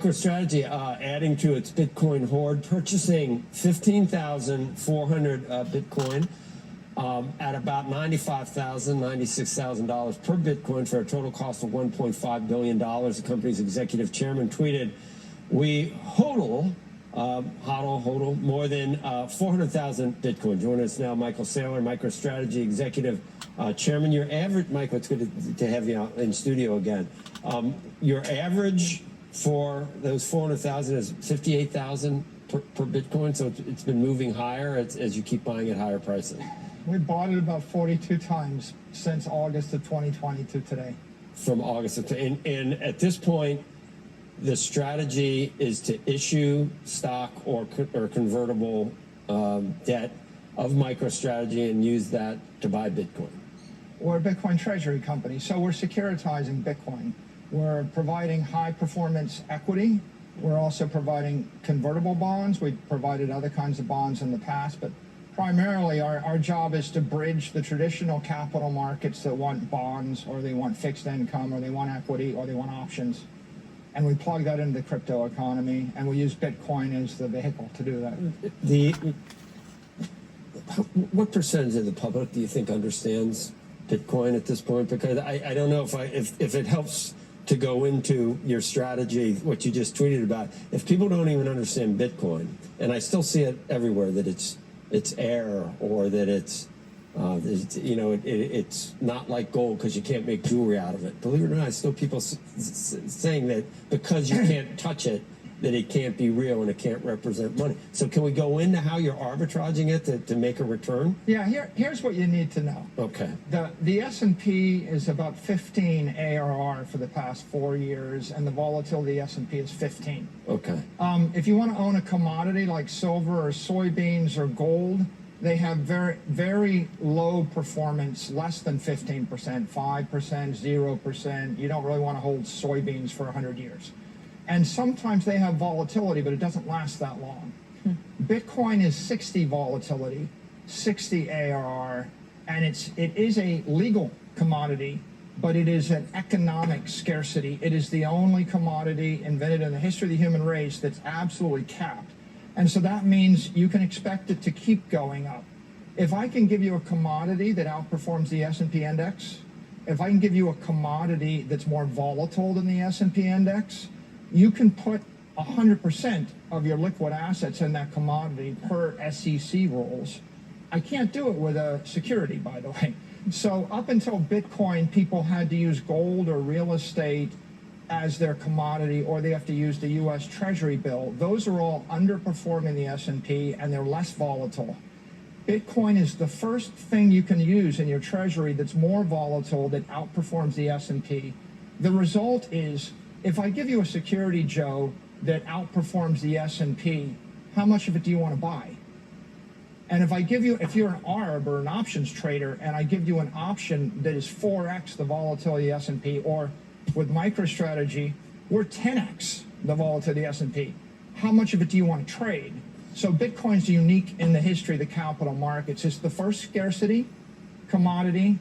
MicroStrategy adding to its Bitcoin hoard, purchasing 15,400 Bitcoin at about $95,000, $96,000 per Bitcoin for a total cost of $1.5 billion. The company's executive chairman tweeted, "We hodl more than 400,000 Bitcoin." Joining us now, Michael Saylor, MicroStrategy executive chairman. Your average, Michael, it's good to have you out in studio again. Your average for those 400,000 is 58,000 per Bitcoin, so it's been moving higher as you keep buying at higher prices. We bought it about 42 times since August of 2020 to today. From August of, and at this point, the strategy is to issue stock or convertible debt of MicroStrategy and use that to buy Bitcoin. We're a Bitcoin treasury company, so we're securitizing Bitcoin. We're providing high-performance equity. We're also providing convertible bonds. We've provided other kinds of bonds in the past, but primarily our job is to bridge the traditional capital markets that want bonds, or they want fixed income, or they want equity, or they want options. And we plug that into the crypto economy, and we use Bitcoin as the vehicle to do that. What percentage of the public do you think understands Bitcoin at this point? Because I don't know if it helps to go into your strategy, what you just tweeted about. If people don't even understand Bitcoin, and I still see it everywhere, that it's air, or that it's not like gold because you can't make jewelry out of it. Believe it or not, still people saying that because you can't touch it, that it can't be real and it can't represent money. So can we go into how you're arbitraging it to make a return? Yeah, here's what you need to know. Okay. The S&P is about 15 ARR for the past 4 years, and the volatility of the S&P is 15. Okay. If you want to own a commodity like silver or soybeans or gold, they have very, very low performance, less than 15%, 5%, 0%. You don't really want to hold soybeans for 100 years. And sometimes they have volatility, but it doesn't last that long. Bitcoin is 60 volatility, 60 ARR, and it is a legal commodity, but it is an economic scarcity. It is the only commodity invented in the history of the human race that's absolutely capped. And so that means you can expect it to keep going up. If I can give you a commodity that outperforms the S&P index, if I can give you a commodity that's more volatile than the S&P index, you can put 100% of your liquid assets in that commodity per SEC rules. I can't do it with a security, by the way. So up until Bitcoin, people had to use gold or real estate as their commodity, or they have to use the U.S. Treasury bill. Those are all underperforming the S&P, and they're less volatile. Bitcoin is the first thing you can use in your treasury that's more volatile, that outperforms the S&P. The result is, if I give you a security, Joe, that outperforms the S&P, how much of it do you want to buy? And if I give you, if you're an ARB or an options trader, and I give you an option that is 4x the volatility of the S&P, or with MicroStrategy, we're 10x the volatility of the S&P. How much of it do you want to trade? So Bitcoin's unique in the history of the capital markets. It's the first scarcity commodity,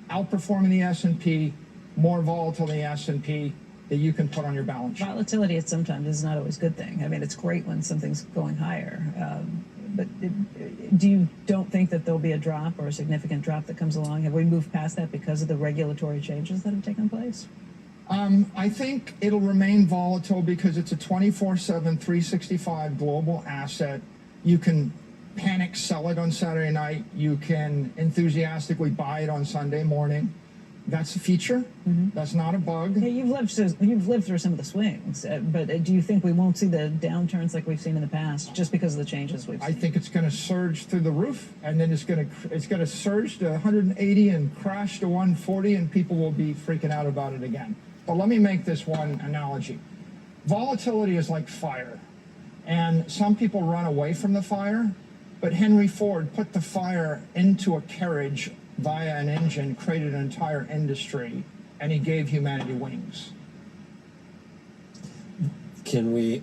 outperforming the S&P, more volatile than the S&P, that you can put on your balance sheet. Volatility at sometimes is not always a good thing. I mean, it's great when something's going higher. But don't think that there'll be a drop or a significant drop that comes along? Have we moved past that because of the regulatory changes that have taken place? I think it'll remain volatile because it's a 24/7, 365 global asset. You can panic sell it on Saturday night. You can enthusiastically buy it on Sunday morning. That's a feature. That's not a bug. Yeah, you've lived through some of the swings, but do you think we won't see the downturns like we've seen in the past just because of the changes we've seen? I think it's going to surge through the roof, and then it's going to surge to 180 and crash to 140, and people will be freaking out about it again. But let me make this one analogy. Volatility is like fire, and some people run away from the fire, but Henry Ford put the fire into a carriage via an engine, created an entire industry, and he gave humanity wings. Can we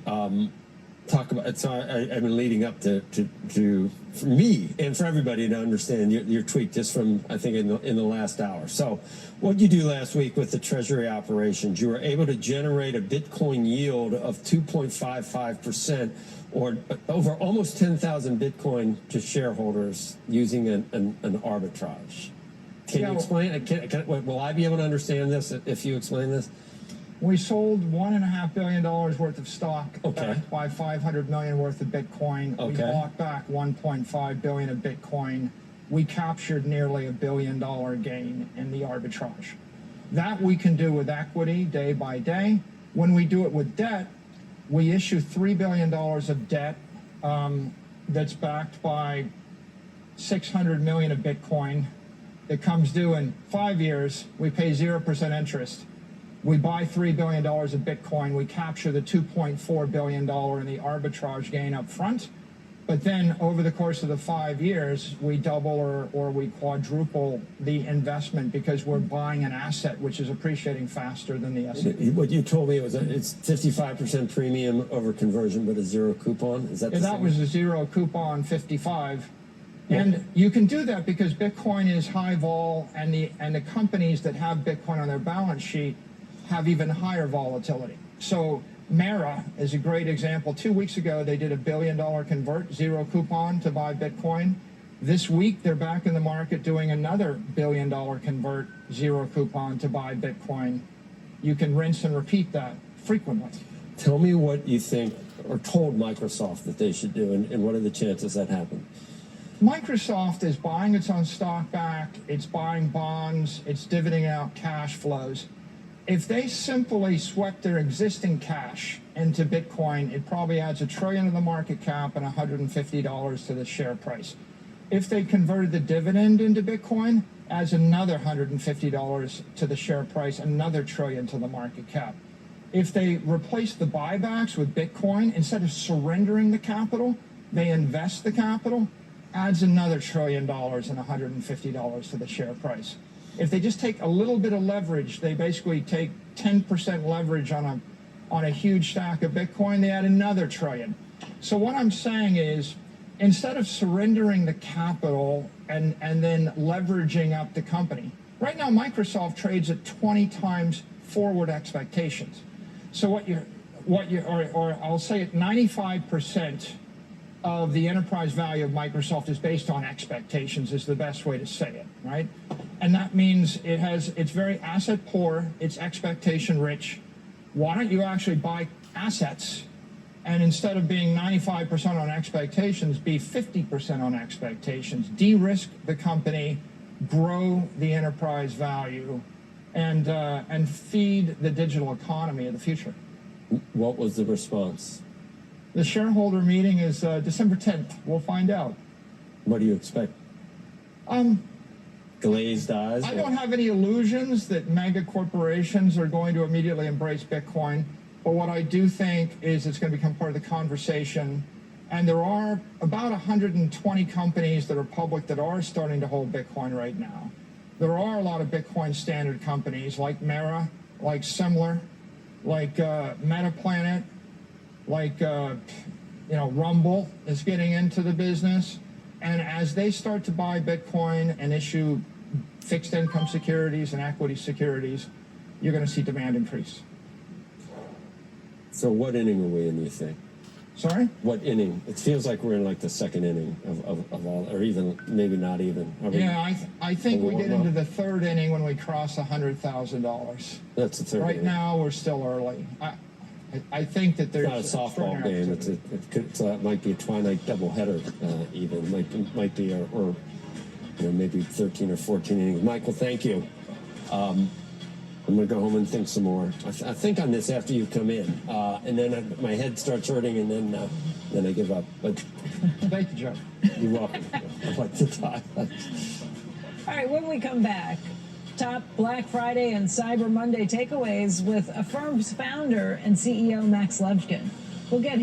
talk about? So I've been leading up to for me and for everybody to understand your tweet just from, I think, in the last hour. So what did you do last week with the Treasury operations? You were able to generate a Bitcoin yield of 2.55%, or over almost 10,000 Bitcoin to shareholders using an arbitrage. Can you explain? Will I be able to understand this if you explain this? We sold $1.5 billion worth of stock, Okay. by $500 million worth of Bitcoin. We Okay. bought back $1.5 billion of Bitcoin. We captured nearly $1 billion gain in the arbitrage. That we can do with equity day by day. When we do it with debt, we issue $3 billion of debt that's backed by 600 million of Bitcoin that comes due in 5 years. We pay 0% interest. We buy $3 billion of Bitcoin. We capture the $2.4 billion in the arbitrage gain up front. But then over the course of the 5 years, we double or we quadruple the investment because we're buying an asset which is appreciating faster than the S&P. What you told me it's 55% premium over conversion, but a zero coupon. Is that the That same? was a zero coupon 55. And you can do that because Bitcoin is high vol, and the companies that have Bitcoin on their balance sheet have even higher volatility. So Mara is a great example. 2 weeks ago, they did $1 billion convert, zero coupon, to buy Bitcoin. This week, they're back in the market doing another $1 billion convert, zero coupon, to buy Bitcoin. You can rinse and repeat that frequently. Tell me what you think, or told Microsoft that they should do, and what are the chances that happen? Microsoft is buying its own stock back, it's buying bonds, it's dividending out cash flows. If they simply swept their existing cash into Bitcoin, it probably adds $1 trillion to the market cap and $150 to the share price. If they converted the dividend into Bitcoin, adds another $150 to the share price, another $1 trillion to the market cap. If they replace the buybacks with Bitcoin, instead of surrendering the capital, they invest the capital, adds another $1 trillion and $150 to the share price. If they just take a little bit of leverage, they basically take 10% leverage on a huge stack of Bitcoin, they add another $1 trillion. So what I'm saying is, instead of surrendering the capital and then leveraging up the company, right now Microsoft trades at 20 times forward expectations. So I'll say it, 95% of the enterprise value of Microsoft is based on expectations, is the best way to say it, right? And that means it's very asset poor, it's expectation rich. Why don't you actually buy assets, and instead of being 95% on expectations, be 50% on expectations, de-risk the company, grow the enterprise value, and feed the digital economy of the future. What was the response? The shareholder meeting is December 10th. We'll find out. What do you expect? Glazed eyes? I don't have any illusions that mega corporations are going to immediately embrace Bitcoin. But what I do think is it's going to become part of the conversation. And there are about 120 companies that are public that are starting to hold Bitcoin right now. There are a lot of Bitcoin standard companies like Mara, like Saylor, like MetaPlanet, like Rumble is getting into the business. And as they start to buy Bitcoin and issue fixed income securities and equity securities, you're going to see demand increase. So what inning are we in, you think? Sorry? What inning? It feels like we're in like the second inning of all, or even maybe not even. Yeah, I think we get into the third inning when we cross $100,000. That's the third Right inning. now, we're still early. I think that there's It's not a softball game. It might be a twilight doubleheader even. Might be, or maybe 13 or 14 innings. Michael, thank you. I'm going to go home and think some more. I think on this after you come in, and then my head starts hurting, and then I give up. But thank you, Joe. You're welcome. I like the time. All right, when we come back, top Black Friday and Cyber Monday takeaways with Affirm's founder and CEO Max Levchin. We'll get his